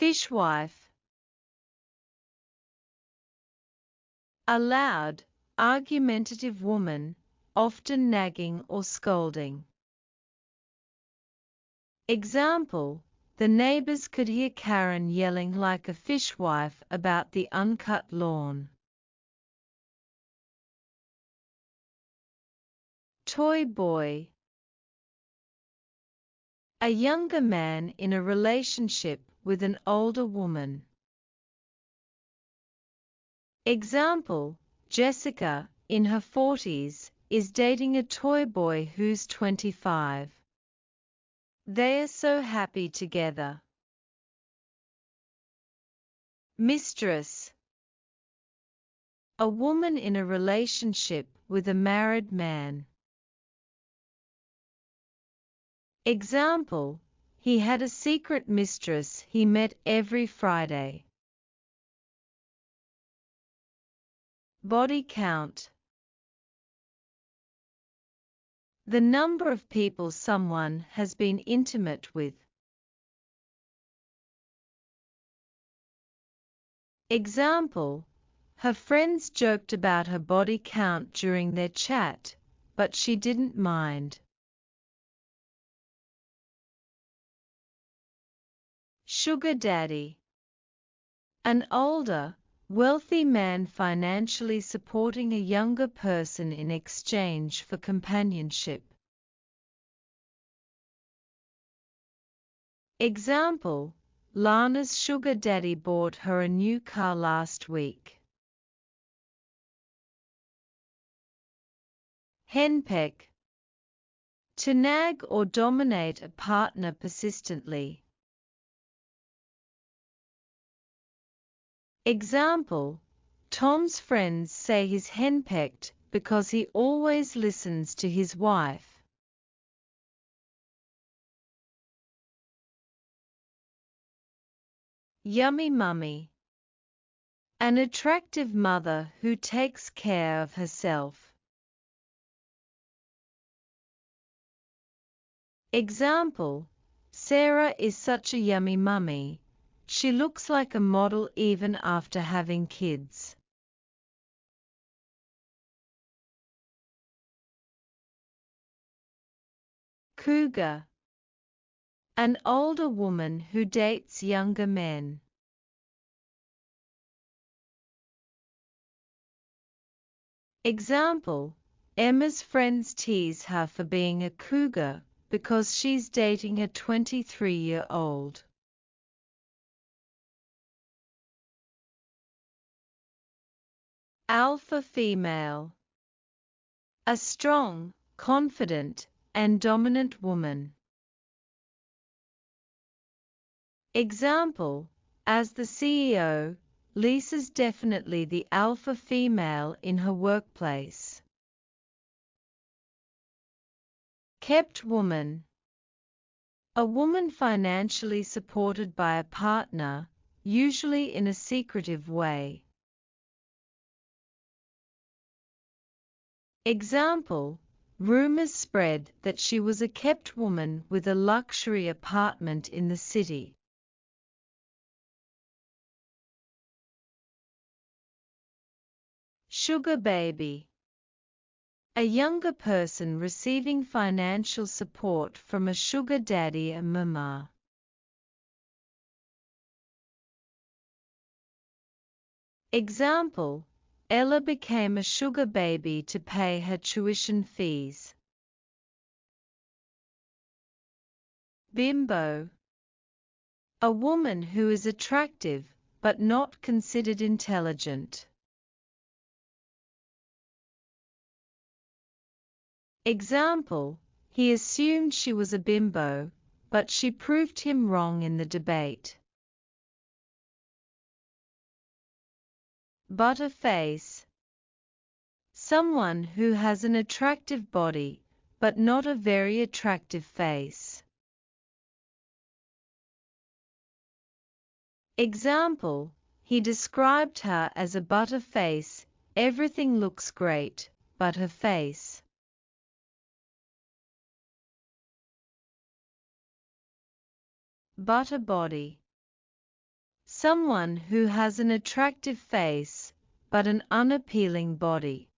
Fishwife. A loud, argumentative woman, often nagging or scolding. Example: the neighbors could hear Karen yelling like a fishwife about the uncut lawn. Toy boy. A younger man in a relationship with an older woman. Example: Jessica, in her 40s, is dating a toy boy who's 25. They are so happy together. Mistress. A woman in a relationship with a married man. Example: he had a secret mistress he met every Friday. Body count. The number of people someone has been intimate with. Example: her friends joked about her body count during their chat, but she didn't mind. Sugar daddy. An older, wealthy man financially supporting a younger person in exchange for companionship. Example: Lana's sugar daddy bought her a new car last week. Henpeck. To nag or dominate a partner persistently. Example: Tom's friends say he's henpecked because he always listens to his wife. Yummy mummy. An attractive mother who takes care of herself. Example: Sarah is such a yummy mummy. She looks like a model even after having kids. Cougar. An older woman who dates younger men. Example: Emma's friends tease her for being a cougar because she's dating a 23-year-old. Alpha female. A strong, confident, and dominant woman. Example: as the CEO, Lisa's definitely the alpha female in her workplace. Kept woman. A woman financially supported by a partner, usually in a secretive way. Example: rumors spread that she was a kept woman with a luxury apartment in the city. Sugar baby. A younger person receiving financial support from a sugar daddy and mama. Example: Ella became a sugar baby to pay her tuition fees. Bimbo. A woman who is attractive but not considered intelligent. Example: he assumed she was a bimbo, but she proved him wrong in the debate. Butterface. Someone who has an attractive body, but not a very attractive face. Example: he described her as a butterface, everything looks great, but her face. Butter body. Someone who has an attractive face, but an unappealing body.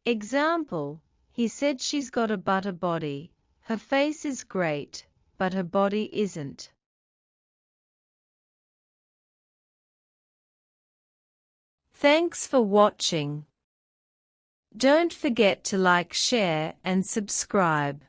Example, he said she's got a butter body. Her face is great, but her body isn't. Thanks for watching. Don't forget to like, share, and subscribe.